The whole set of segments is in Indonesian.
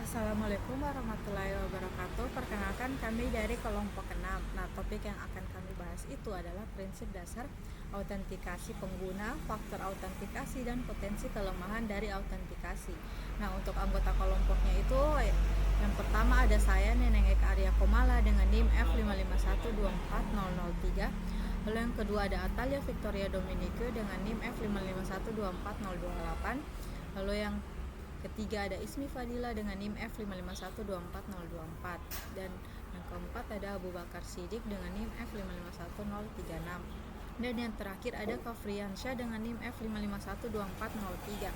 Assalamualaikum warahmatullahi wabarakatuh. Perkenalkan kami dari kelompok 6. Nah, topik yang akan kami bahas itu adalah prinsip dasar autentikasi pengguna, faktor autentikasi, dan potensi kelemahan dari autentikasi. Nah, untuk anggota kelompoknya itu yang pertama ada saya Neneng Eka Arya Komala dengan NIM F551240003. Lalu yang kedua ada Atalia Victoria Dominique dengan NIM F551240028. Lalu yang ketiga ada Ismi Fadila dengan NIM F551240024, dan yang keempat ada Abu Bakar Sidik dengan NIM F551036, dan yang terakhir ada Kafriansyah dengan NIM F5512403.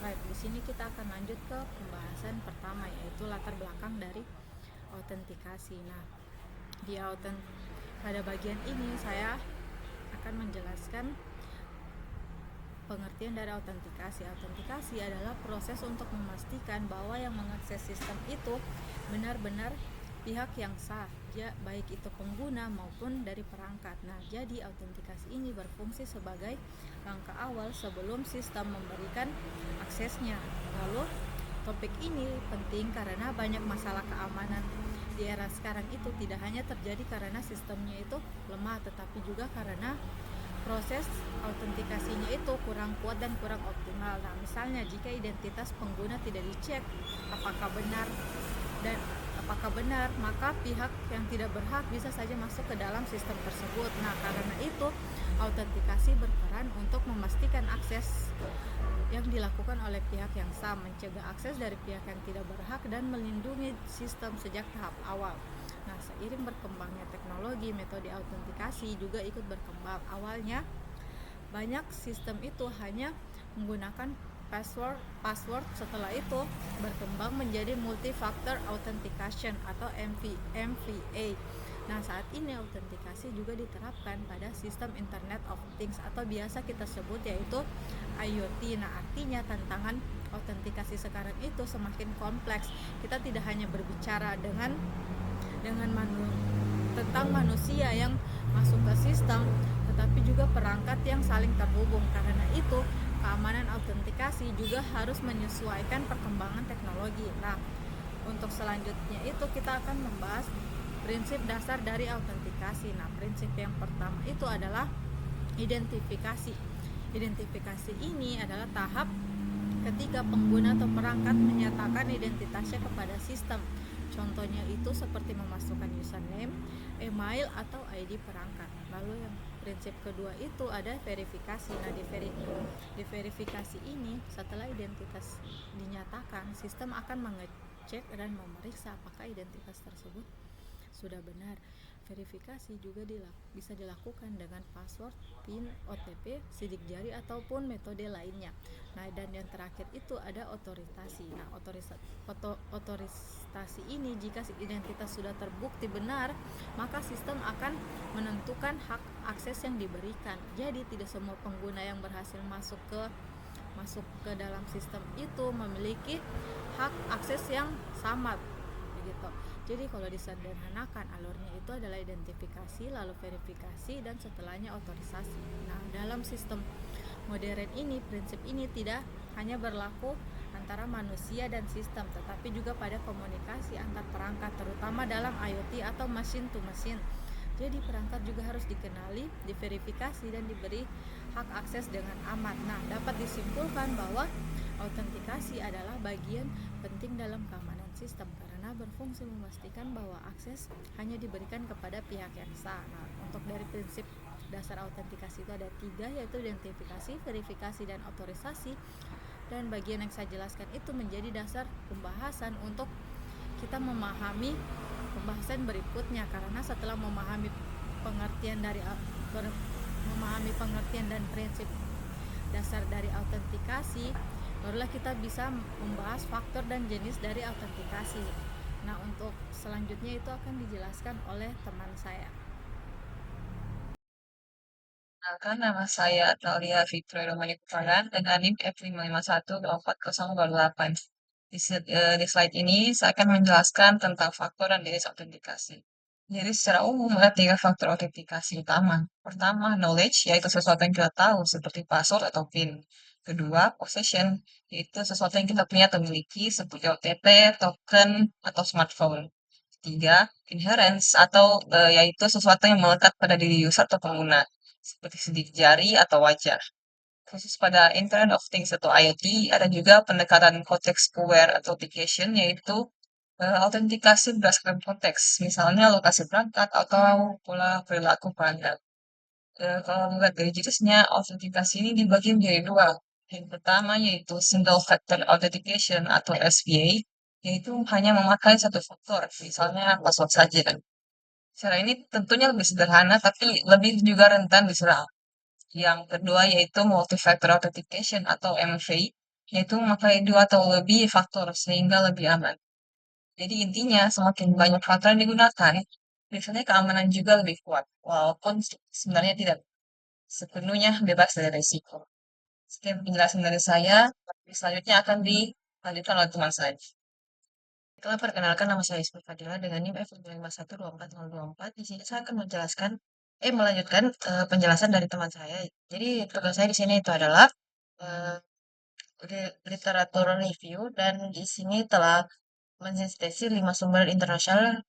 Baik, di sini kita akan lanjut ke pembahasan pertama, yaitu latar belakang dari autentikasi. Nah, pada bagian ini saya akan menjelaskan pengertian dari autentikasi. Autentikasi adalah proses untuk memastikan bahwa yang mengakses sistem itu benar-benar pihak yang sah, ya, baik itu pengguna maupun dari perangkat. Nah, jadi autentikasi ini berfungsi sebagai langkah awal sebelum sistem memberikan aksesnya. Lalu, topik ini penting karena banyak masalah keamanan di era sekarang itu tidak hanya terjadi karena sistemnya itu lemah, tetapi juga karena proses autentikasinya itu kurang kuat dan kurang optimal. Nah, misalnya jika identitas pengguna tidak dicek apakah benar dan apakah benar, maka pihak yang tidak berhak bisa saja masuk ke dalam sistem tersebut. Nah, karena itu autentikasi berperan untuk memastikan akses yang dilakukan oleh pihak yang sah, mencegah akses dari pihak yang tidak berhak, dan melindungi sistem sejak tahap awal. Nah, seiring berkembangnya teknologi, metode autentikasi juga ikut berkembang. Awalnya, banyak sistem itu hanya menggunakan password. Setelah itu berkembang menjadi multi-factor authentication atau MFA. Nah, saat ini autentikasi juga diterapkan pada sistem Internet of Things atau biasa kita sebut yaitu IoT. Nah, artinya tantangan autentikasi sekarang itu semakin kompleks. Kita tidak hanya berbicara tentang manusia yang masuk ke sistem, tetapi juga perangkat yang saling terhubung. Karena itu, keamanan autentikasi juga harus menyesuaikan perkembangan teknologi. Nah, untuk selanjutnya itu kita akan membahas prinsip dasar dari autentikasi. Nah, prinsip yang pertama itu adalah identifikasi. Identifikasi ini adalah tahap ketika pengguna atau perangkat menyatakan identitasnya kepada sistem. Contohnya itu seperti memasukkan username, email, atau ID perangkat. Lalu yang prinsip kedua itu ada verifikasi. Nah, di verifikasi ini setelah identitas dinyatakan, sistem akan mengecek dan memeriksa apakah identitas tersebut sudah benar. Verifikasi juga bisa dilakukan dengan password, PIN, OTP, sidik jari, ataupun metode lainnya. Nah, dan yang terakhir itu ada otorisasi. Nah, otorisasi ini jika identitas sudah terbukti benar, maka sistem akan menentukan hak akses yang diberikan. Jadi tidak semua pengguna yang berhasil masuk ke dalam sistem itu memiliki hak akses yang sama, begitu. Jadi kalau disederhanakan, alurnya itu adalah identifikasi, lalu verifikasi, dan setelahnya otorisasi. Nah, dalam sistem modern ini, prinsip ini tidak hanya berlaku antara manusia dan sistem, tetapi juga pada komunikasi antar perangkat, terutama dalam IoT atau machine to machine. Jadi perangkat juga harus dikenali, diverifikasi, dan diberi hak akses dengan aman. Nah, dapat disimpulkan bahwa autentikasi adalah bagian penting dalam keamanan sistem karena berfungsi memastikan bahwa akses hanya diberikan kepada pihak yang sah. Nah, untuk dari prinsip dasar autentikasi itu ada 3, yaitu identifikasi, verifikasi, dan otorisasi. Dan bagian yang saya jelaskan itu menjadi dasar pembahasan untuk kita memahami pembahasan berikutnya, karena setelah memahami pengertian dan prinsip dasar dari autentikasi, barulah kita bisa membahas faktor dan jenis dari autentikasi. Nah, untuk selanjutnya itu akan dijelaskan oleh teman saya. Perkenalkan, nama saya Atalia Victoria Dominic Farhan dengan NIM F551240028. Di slide ini saya akan menjelaskan tentang faktor dan jenis autentikasi. Jadi secara umum ada 3 faktor autentikasi utama. Pertama, knowledge, yaitu sesuatu yang kita tahu seperti password atau PIN. Kedua, possession, yaitu sesuatu yang kita punya atau miliki seperti OTP, token, atau smartphone. Ketiga, inherence atau yaitu sesuatu yang melekat pada diri user atau pengguna, seperti sidik jari atau wajah. Khusus pada Internet of Things atau IoT, ada juga pendekatan context aware authentication, yaitu autentikasi berdasarkan konteks, misalnya lokasi perangkat atau pola perilaku pelanggan. Kalau melihat dari jenisnya, autentikasi ini dibagi menjadi dua. Yang pertama yaitu Single Factor Authentication atau SFA, yaitu hanya memakai satu faktor, misalnya password saja. Cara ini tentunya lebih sederhana, tapi lebih juga rentan diserang. Yang kedua yaitu Multi-Factor Authentication atau MFA, yaitu memakai dua atau lebih faktor sehingga lebih aman. Jadi intinya semakin banyak faktor yang digunakan, biasanya keamanan juga lebih kuat, walaupun sebenarnya tidak sepenuhnya bebas dari risiko. Sekian penjelasan dari saya, selanjutnya akan dilanjutkan oleh teman saya. Baiklah, perkenalkan nama saya Ismi Fadila dengan NIM F5124024. Di sini saya akan melanjutkan penjelasan dari teman saya. Jadi tugas saya di sini itu adalah eh, literatur review dan di sini telah mensintesis 5 sumber internasional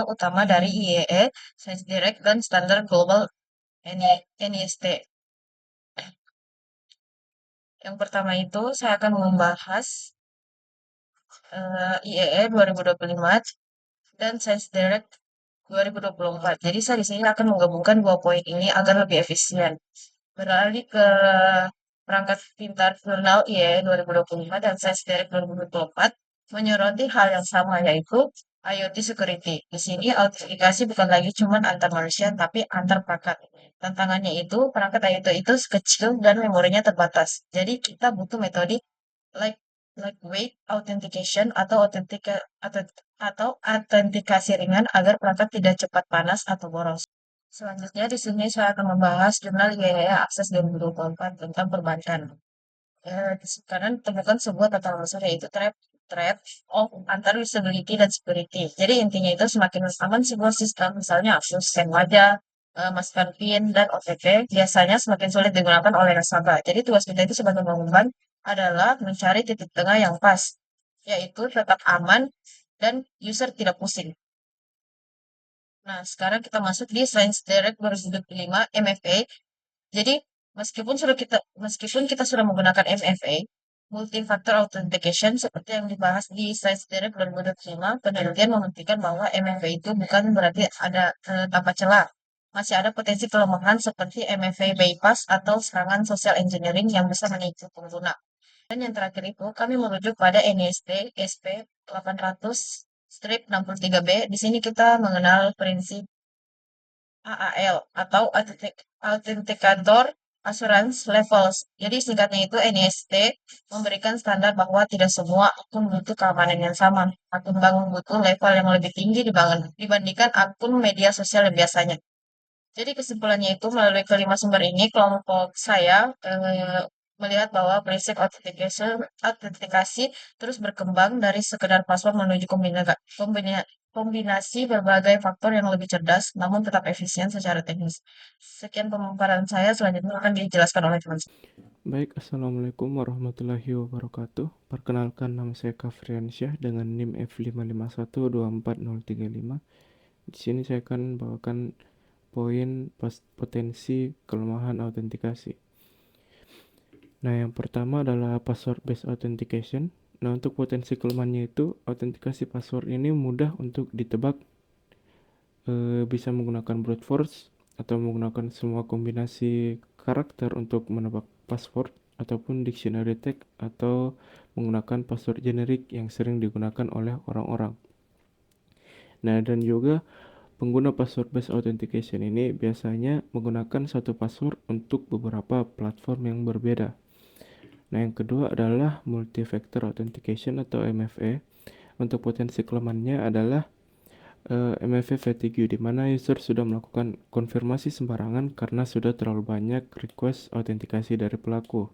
utama dari IEE, Science Direct, dan Standar Global NIST. Yang pertama itu saya akan membahas IEE 2025 dan Science Direct 2024. Jadi saya di sini akan menggabungkan dua poin ini agar lebih efisien. Beralih ke perangkat pintar jurnal IE 2025 dan Science Direct 2024 menyoroti hal yang sama, yaitu IoT security. Di sini autentikasi bukan lagi cuma antar manusia tapi antar perangkat. Tantangannya itu perangkat IoT itu kecil dan memorinya terbatas. Jadi kita butuh metode like lightweight authentication atau autentikasi ringan agar perangkat tidak cepat panas atau boros. Selanjutnya di sini saya akan membahas jurnal IAEA Akses 2024 tentang perbankan. Di kanan temukan sebuah tantangan besar, yaitu trade of antar usability dan security. Jadi intinya itu semakin aman sebuah sistem, misalnya akses scan wajah, masukkan PIN, dan OTP, biasanya semakin sulit digunakan oleh nasabah. Jadi tugas kita itu sebagai pengembang adalah mencari titik tengah yang pas, yaitu tetap aman dan user tidak pusing. Nah, sekarang kita masuk di Science Direct 2025 MFA. Jadi, meskipun kita sudah menggunakan MFA, multi-factor authentication seperti yang dibahas di Science Direct 2025, penelitian membuktikan bahwa MFA itu bukan berarti ada tanpa celah. Masih ada potensi kelemahan seperti MFA bypass atau serangan social engineering yang bisa menipu pengguna. Dan yang terakhir itu, kami merujuk pada NIST SP 800-63B. Di sini kita mengenal prinsip AAL atau Authenticator Assurance Levels. Jadi singkatnya itu NIST memberikan standar bahwa tidak semua akun butuh keamanan yang sama. Akun bank butuh level yang lebih tinggi dibandingkan akun media sosial yang biasanya. Jadi kesimpulannya itu melalui kelima sumber ini, kelompok saya melihat bahwa prinsip autentikasi terus berkembang dari sekedar password menuju kombinasi berbagai faktor yang lebih cerdas, namun tetap efisien secara teknis. Sekian pemaparan saya, selanjutnya akan dijelaskan oleh teman saya. Baik, Assalamualaikum warahmatullahi wabarakatuh. Perkenalkan, nama saya Kafriansyah dengan NIM F5512435. Di sini saya akan bawakan poin potensi kelemahan autentikasi. Nah, yang pertama adalah password based authentication. Nah, untuk potensi kelemahannya itu, autentikasi password ini mudah untuk ditebak, bisa menggunakan brute force atau menggunakan semua kombinasi karakter untuk menebak password, ataupun dictionary tag, atau menggunakan password generik yang sering digunakan oleh orang-orang. Nah, dan juga pengguna password based authentication ini biasanya menggunakan satu password untuk beberapa platform yang berbeda. Nah, yang kedua adalah multi-factor authentication atau MFA. Untuk potensi kelemahannya adalah MFA fatigue, di mana user sudah melakukan konfirmasi sembarangan karena sudah terlalu banyak request autentikasi dari pelaku.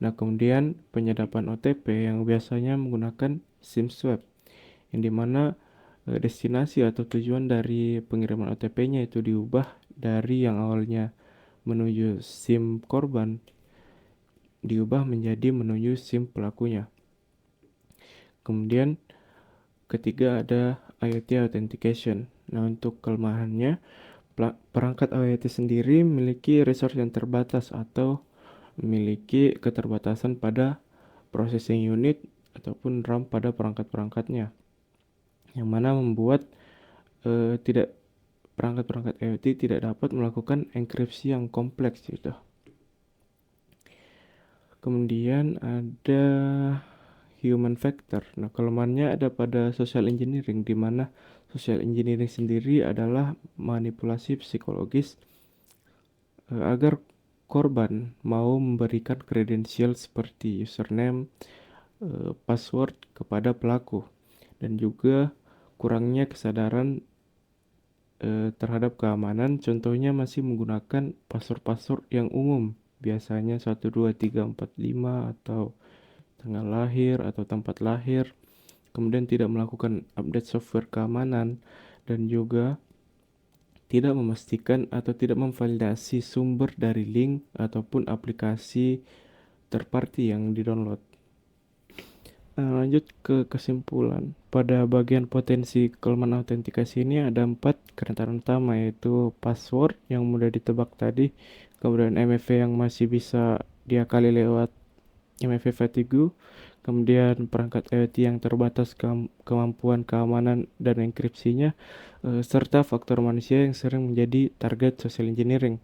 Nah, kemudian penyadapan OTP yang biasanya menggunakan SIM swap, yang dimana destinasi atau tujuan dari pengiriman OTP-nya itu diubah dari yang awalnya menuju SIM korban diubah menjadi menuju SIM pelakunya. Kemudian ketiga ada IoT Authentication. Nah, untuk kelemahannya, perangkat IoT sendiri memiliki resource yang terbatas atau memiliki keterbatasan pada processing unit ataupun RAM pada perangkat-perangkatnya, yang mana membuat perangkat-perangkat IoT tidak dapat melakukan enkripsi yang kompleks gitu. Kemudian ada human factor. Nah, kelemahannya ada pada social engineering, di mana social engineering sendiri adalah manipulasi psikologis agar korban mau memberikan kredensial seperti username, password kepada pelaku, dan juga kurangnya kesadaran terhadap keamanan. Contohnya masih menggunakan password-password yang umum, biasanya 1, 2, 3, 4, 5 atau tanggal lahir atau tempat lahir. Kemudian tidak melakukan update software keamanan, dan juga tidak memastikan atau tidak memvalidasi sumber dari link ataupun aplikasi third party yang di-download. Lanjut ke kesimpulan. Pada bagian potensi kelemahan autentikasi ini ada 4 kerentanan utama, yaitu password yang mudah ditebak tadi, kemudian MFA yang masih bisa diakali lewat MFA fatigue, kemudian perangkat IoT yang terbatas kemampuan keamanan dan enkripsinya, serta faktor manusia yang sering menjadi target social engineering.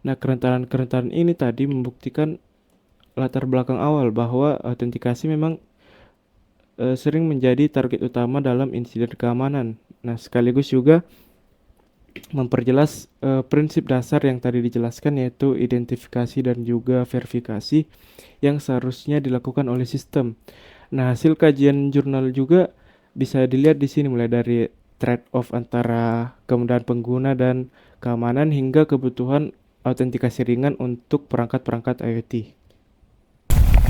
Nah, kerentanan-kerentanan ini tadi membuktikan latar belakang awal bahwa autentikasi memang sering menjadi target utama dalam insiden keamanan. Nah, sekaligus juga memperjelas prinsip dasar yang tadi dijelaskan, yaitu identifikasi dan juga verifikasi yang seharusnya dilakukan oleh sistem. Nah, hasil kajian jurnal juga bisa dilihat di sini, mulai dari trade-off antara kemudahan pengguna dan keamanan hingga kebutuhan autentikasi ringan untuk perangkat-perangkat IoT.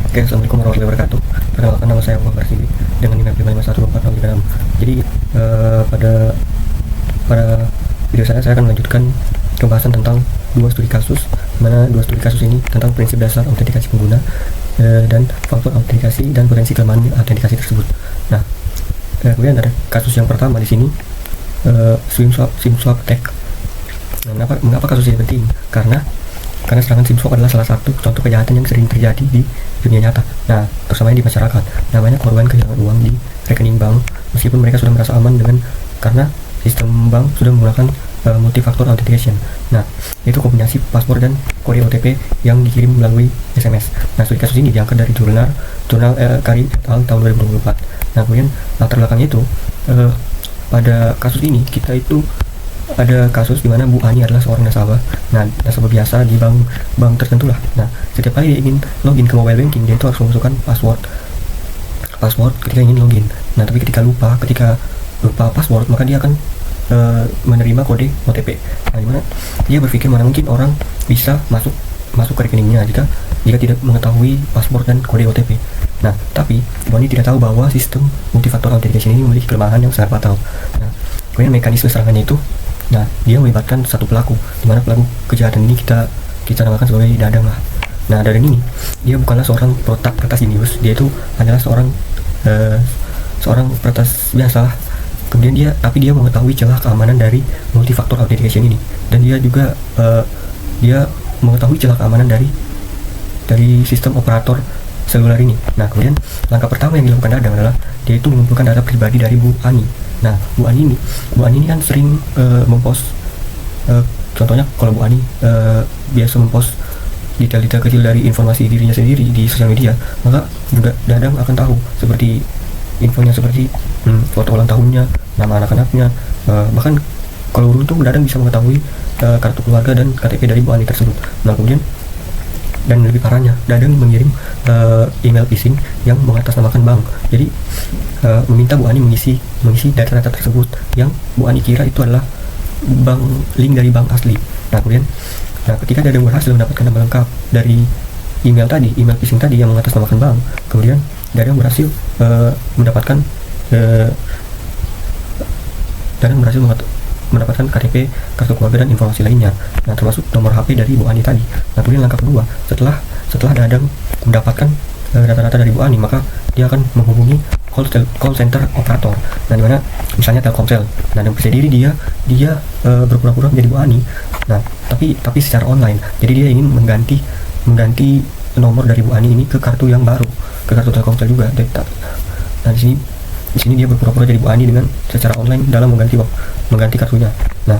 Oke, assalamualaikum warahmatullahi wabarakatuh. Perkenalkan, nama saya Muhammad Rasyidi dengan NIM 5514636. Jadi pada video saya akan melanjutkan pembahasan tentang 2 studi kasus, mana 2 studi kasus ini tentang prinsip dasar autentikasi pengguna dan faktor autentikasi dan potensi kelemahan autentikasi tersebut. Nah, kemudian ada kasus yang pertama di sini, SIM swap attack. Nah, mengapa kasus ini penting? Karena serangan SIM swap adalah salah satu contoh kejahatan yang sering terjadi di dunia nyata. Nah, terutama di masyarakat. Namanya korban kehilangan uang di rekening bank, meskipun mereka sudah merasa aman karena sistem bank sudah menggunakan multifaktor authentication. Nah, itu kombinasi password dan kode OTP yang dikirim melalui SMS. Nah, studi kasus ini diangkat dari jurnal Kari et al. Tahun 2024. Nah, kemudian latar belakangnya itu pada kasus ini kita itu ada kasus di mana Bu Ani adalah seorang nasabah. Nah, nasabah biasa di bank tertentu lah. Nah, setiap kali dia ingin login ke mobile banking, dia itu harus memasukkan password ketika ingin login. Nah, tapi ketika lupa password, maka dia akan menerima kode OTP. Nah, dimana dia berpikir mana mungkin orang bisa masuk ke rekeningnya jika tidak mengetahui password dan kode OTP. Nah, tapi Bu Ani tidak tahu bahwa sistem multifaktor authentication ini memiliki kelemahan yang sangat fatal. Nah, kemudian mekanisme serangannya itu, nah, dia melibatkan satu pelaku, di mana pelaku kejahatan ini kita namakan sebagai Dadang lah. Nah, Dadang ini dia bukanlah seorang peretas jenius, dia itu adalah seorang peretas biasa lah. Kemudian dia mengetahui celah keamanan dari multifaktor authentication ini, dan dia juga dia mengetahui celah keamanan dari sistem operator seluler ini. Nah, kemudian langkah pertama yang dilakukan Dadang adalah dia itu mengumpulkan data pribadi dari Bu Ani. Nah, Bu Ani ini kan sering mempost, contohnya kalau Bu Ani biasa mempost detail-detail kecil dari informasi dirinya sendiri di sosial media, maka juga Dadang akan tahu seperti infonya, seperti foto ulang tahunnya, nama anak-anaknya, bahkan kalau beruntung Dadang bisa mengetahui kartu keluarga dan KTP dari Bu Ani tersebut. Nah, kemudian dan lebih parahnya, Dadang mengirim email phishing yang mengatasnamakan bank. Jadi meminta Bu Ani mengisi data-data tersebut yang Bu Ani kira itu adalah link dari bank asli. Nah, kemudian ketika Dadang berhasil mendapatkan nama lengkap dari email phishing tadi yang mengatasnamakan bank, kemudian Dadang berhasil mendapatkan KTP, kartu keluarga, dan informasi lainnya. Nah, termasuk nomor HP dari Bu Ani tadi. Nah, kemudian langkah kedua, setelah Dadang mendapatkan data-data dari Bu Ani, maka dia akan menghubungi call center operator. Nah, dimana misalnya Telkomsel. Nah, dan bisa diri dia berpura-pura menjadi Bu Ani. Nah, tapi secara online. Jadi dia ingin mengganti nomor dari Bu Ani ini ke kartu yang baru, ke kartu Telkomsel juga. Nah, di sini dia berpura-pura jadi Bu Ani dengan secara online dalam mengganti kartunya. Nah,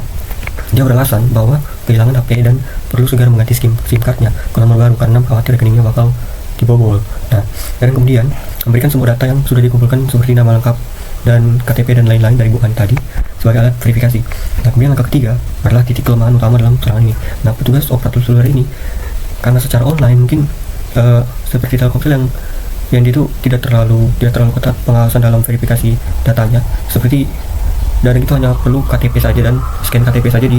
dia beralasan bahwa kehilangan HP dan perlu segera mengganti SIM cardnya ke nomor baru karena khawatir rekeningnya bakal dibobol. Nah, dan kemudian memberikan semua data yang sudah dikumpulkan seperti nama lengkap dan KTP dan lain-lain dari Bu Ani tadi sebagai alat verifikasi. Nah, kemudian langkah ketiga adalah titik kelemahan utama dalam serangan ini. Nah, petugas operator seluler ini karena secara online mungkin seperti Telkomsel yang itu tidak terlalu ketat pengawasan dalam verifikasi datanya. Seperti Dadang itu hanya perlu KTP saja dan scan KTP saja di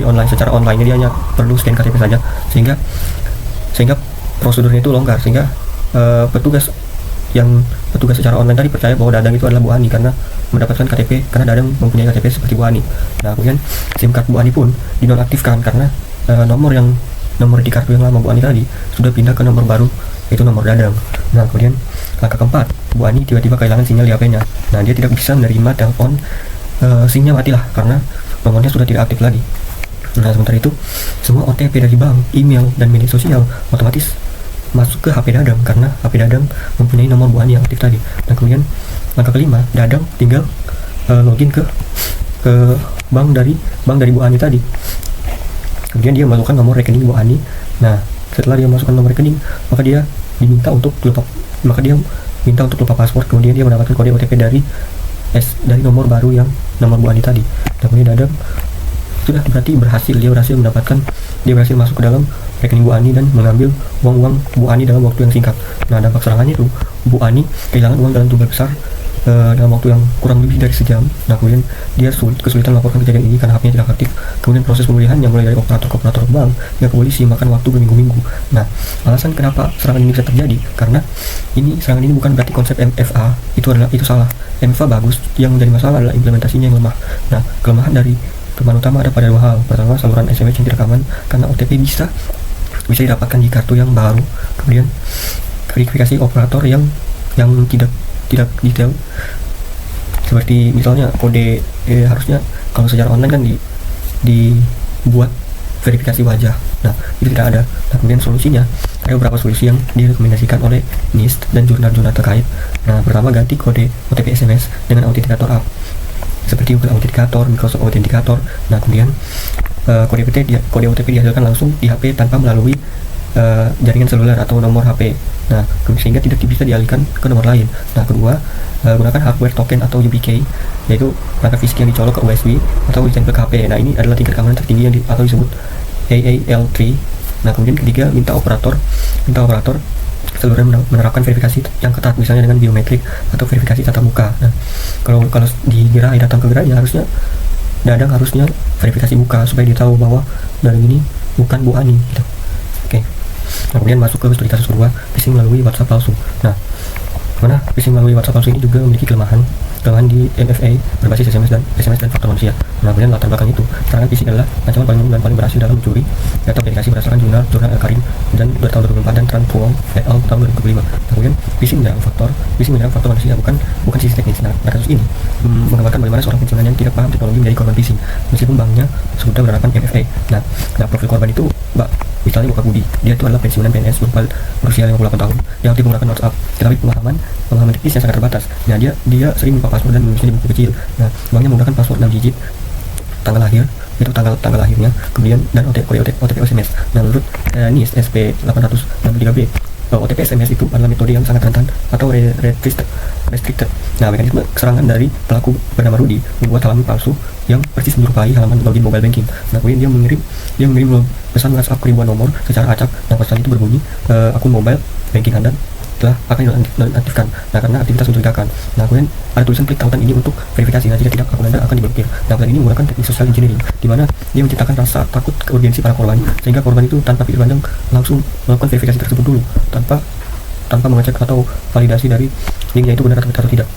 online, secara online dia hanya perlu scan KTP saja sehingga prosedurnya itu longgar, sehingga petugas secara online tadi percaya bahwa Dadang itu adalah Bu Ani karena mendapatkan KTP, karena Dadang mempunyai KTP seperti Bu Ani. Nah, kemudian SIM card Bu Ani pun dinonaktifkan karena nomor di kartu yang lama Bu Ani tadi sudah pindah ke nomor baru, yaitu nomor Dadang. Nah, kemudian langkah keempat, Bu Ani tiba-tiba kehilangan sinyal di HP-nya. Nah, dia tidak bisa menerima telepon, SIM-nya matilah karena nomornya sudah tidak aktif lagi. Nah, sementara itu semua OTP dari bank, email, dan media sosial otomatis masuk ke HP Dadang karena HP Dadang mempunyai nomor Bu Ani yang aktif tadi. Nah, kemudian langkah kelima, Dadang tinggal login ke bank dari Bu Ani tadi. Kemudian dia masukkan nomor rekening Bu Ani. Nah, setelah dia masukkan nomor rekening, maka dia minta untuk lupa password. Kemudian dia mendapatkan kode OTP dari nomor baru yang nomor Bu Ani tadi. Nah, kemudian Dadang sudah berarti dia berhasil masuk ke dalam rekening Bu Ani dan mengambil uang Bu Ani dalam waktu yang singkat. Nah, dampak serangannya itu Bu Ani kehilangan uang dalam jumlah besar dalam waktu yang kurang lebih dari sejam. Nah, kemudian dia kesulitan melaporkan kejadian ini karena HP-nya tidak aktif. Kemudian proses pemulihan yang mulai dari operator bank hingga polisi makan waktu berminggu-minggu. Nah, alasan kenapa serangan ini bisa terjadi karena serangan ini bukan berarti konsep MFA itu salah. MFA bagus, yang menjadi masalah adalah implementasinya yang lemah. Nah, kelemahan utama ada pada dua hal. Pertama, saluran SMS yang tidak aman karena OTP bisa didapatkan di kartu yang baru. Kemudian verifikasi operator yang tidak detail, seperti misalnya kode harusnya kalau secara online kan dibuat verifikasi wajah. Nah, itu tidak ada. Nah, kemudian solusinya ada beberapa solusi yang direkomendasikan oleh NIST dan jurnal-jurnal terkait. Nah, pertama, ganti kode OTP SMS dengan autentikator app seperti Google Authenticator, Microsoft Authenticator. Nah, kemudian kode OTP dihasilkan langsung di HP tanpa melalui jaringan seluler atau nomor HP. Nah, sehingga tidak bisa dialihkan ke nomor lain. Nah, kedua, gunakan hardware token atau YubiKey, yaitu perangkat fisik yang dicolok ke USB atau ditempel ke HP. Nah, ini adalah tingkat keamanan tertinggi atau disebut AAL3. Nah, kemudian ketiga, minta operator seluler menerapkan verifikasi yang ketat, misalnya dengan biometrik atau verifikasi tatap muka. Nah, kalau di gerai datang ke gerainya Dadang harusnya verifikasi muka supaya dia tahu bahwa Dadang ini bukan Bu Ani gitu. Oke. Nah, kemudian masuk ke studi kasus kedua, phishing melalui WhatsApp palsu. Nah, phishing melalui WhatsApp palsu ini juga memiliki kelemahan di MFA berbasis SMS dan faktor manusia. Nah, kemudian latar belakang itu, serangan phishing adalah ancaman paling berhasil dalam mencuri data verifikasi berdasarkan jurnal Al-Karim dan tahun 2004 dan Tran Phuong et al. Tahun 2005. Nah, kemudian phishing menyerang faktor manusia, bukan sisi teknis. Nah, kasus ini menggambarkan bagaimana seorang pencingan yang tidak paham teknologi menjadi korban phishing meskipun banknya sudah menerapkan MFA. Nah, profil korban itu misalnya Muka Budi, dia itu adalah pensiunan PNS berusia 58 tahun yang aktif menggunakan WhatsApp, tetapi pemahaman teknis yang sangat terbatas. Nah, dia sering lupa password dan menulisnya di buku kecil. Nah, banknya menggunakan password 6 digit, tanggal lahir, itu tanggal lahirnya, kemudian dan OTP SMS. Nah, menurut NIST SP 863B, OTP SMS itu adalah metode yang sangat rentan atau restricted. Nah, mekanisme serangan dari pelaku bernama Rudy membuat halaman palsu yang persis menyerupai halaman login mobile banking. Nah, kemudian dia mengirim pesan WhatsApp ke ribuan nomor secara acak. Nah, pesan itu berbunyi, akun mobile banking Anda akan dinonaktifkan. Nah, karena aktivitas mencurigakan. Nah, kemudian ada tulisan klik tautan ini untuk verifikasi. Nah, jika tidak, akun Anda akan diblokir. Nah, pesan ini menggunakan teknik social engineering, di mana dia menciptakan rasa takut ke urgensi para korban, sehingga korban itu tanpa pikir panjang langsung melakukan verifikasi tersebut dulu, tanpa mengecek atau validasi dari linknya itu benar atau tidak.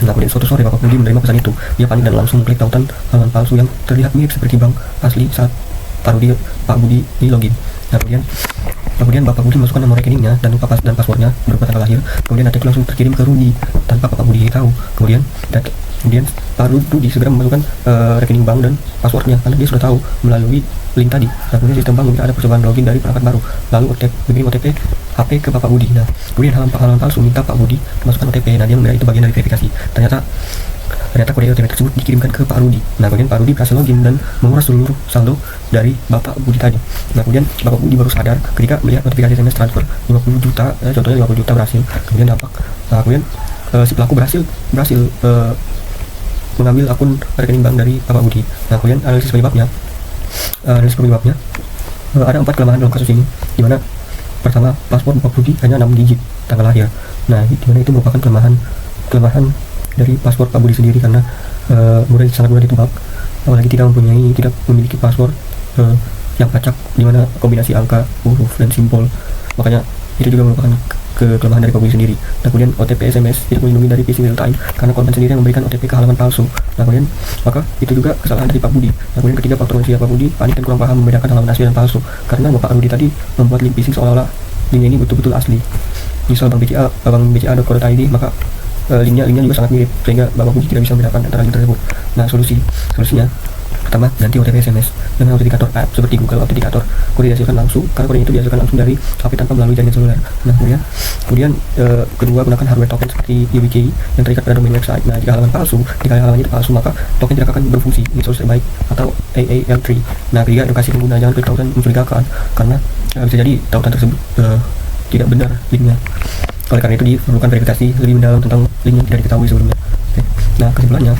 Nah, kemudian suatu sore Bapak Budi menerima pesan itu. Dia panik dan langsung mengklik tautan halaman palsu yang terlihat mirip seperti bank asli saat Pak Budi di login. Nah, kemudian Bapak Budi masukkan nomor rekeningnya dan lupa dan passwordnya berupa tanggal lahir. Kemudian ATP langsung terkirim ke Rudi tanpa Bapak Budi tahu. Kemudian Pak Rudi segera memasukkan rekening bank dan passwordnya karena dia sudah tahu melalui link tadi. Nah, kemudian sistem bank meminta ada percobaan login dari perangkat baru. Lalu mengirim OTP HP ke Bapak Budi. Nah, kemudian halaman palsu minta Pak Budi masukkan OTP. Nah, dia mengira itu bagian dari verifikasi. Ternyata kode OTP tersebut dikirimkan ke Pak Rudi. Nah, kemudian Pak Rudi berhasil login dan menguras seluruh saldo dari Bapak Budi tadi. Nah, kemudian Bapak Budi baru sadar ketika melihat notifikasi SMS transfer 50 juta, contohnya 50 juta berhasil. Kemudian kemudian si pelaku berhasil mengambil akun rekening bank dari Bapak Budi. Nah, kemudian analisis penyebabnya ada 4 kelemahan dalam kasus ini, di mana pertama, paspor Bapak Budi hanya 6 digit tanggal lahir. Nah, di mana itu merupakan kelemahan dari paspor Pak Budi sendiri karena sangat mudah ditebak, apalagi tidak memiliki paspor yang acak di mana kombinasi angka, huruf dan simbol. Makanya itu juga merupakan kelemahan dari Pak Budi sendiri. Nah, kemudian OTP SMS tidak melindungi dari phishing real time karena korban sendiri yang memberikan OTP ke halaman palsu. Nah, kemudian maka itu juga kesalahan dari Pak Budi. Nah, kemudian ketiga, faktor manusia Pak Budi panik dan kurang paham membedakan halaman asli dan palsu karena Bapak Budi tadi membuat link phishing seolah-olah linknya ini betul-betul asli. Misal bank BCA.co.id, maka linknya juga sangat mirip sehingga Bapak Budi tidak bisa membedakan antara link tersebut. Nah, solusinya pertama, ganti OTP SMS dengan autentikator app seperti Google Authenticator. Kode dihasilkan langsung karena kode itu dihasilkan langsung dari HP tanpa melalui jaringan seluler. Nah, kemudian kedua, gunakan hardware token seperti YubiKey yang terikat pada domain website. Nah, jika halaman itu palsu, maka token tidak akan berfungsi. Ini solusi terbaik, atau AAL3. Nah, ketiga, edukasi pengguna, jangan klik tautan mencurigakan karena bisa jadi tautan tersebut tidak benar linknya. Oleh karena itu diperlukan verifikasi lebih mendalam tentang link yang tidak diketahui sebelumnya. Oke. Nah, kesimpulannya,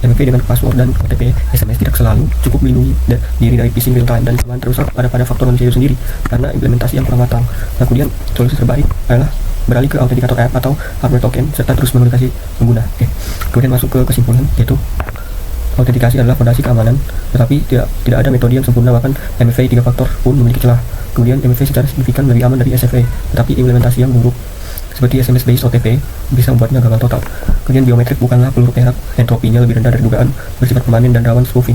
MFA dengan password dan OTP SMS tidak selalu cukup melindungi diri dari phishing real time dan kelemahan terbesar pada faktor manusia itu sendiri karena implementasi yang kurang matang. Nah, kemudian solusi terbaik adalah beralih ke autentikator app atau hardware token serta terus mengedukasi pengguna. Oke. Kemudian masuk ke kesimpulan, yaitu autentikasi adalah fondasi keamanan, tetapi tidak ada metode yang sempurna, bahkan MFA 3 faktor pun memiliki celah. Kemudian MFA secara signifikan lebih aman dari SFA, tetapi implementasi yang buruk seperti SMS based OTP bisa membuatnya gagal total. Kemudian biometrik bukanlah peluru perak, entropinya lebih rendah dari dugaan, bersifat permanen dan rawan spoofing.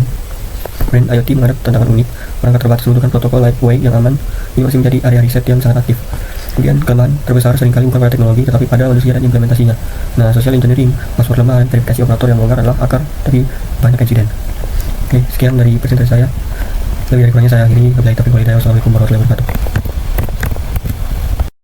Kemudian IoT menghadapi tantangan unik, perangkat terbatas membutuhkan protokol lightweight yang aman, ini masih menjadi area riset yang sangat aktif. Kemudian kelemahan terbesar seringkali bukan pada teknologi, tetapi pada manusia dan implementasinya. Nah, social engineering, password lemah, dan verifikasi operator yang longgar adalah akar dari banyak insiden. Oke, sekian dari presentasi saya. Lebih dari kurangnya saya akhiri. Wabillahi taufiq wal hidayah. Wassalamualaikum warahmatullahi wabarakatuh.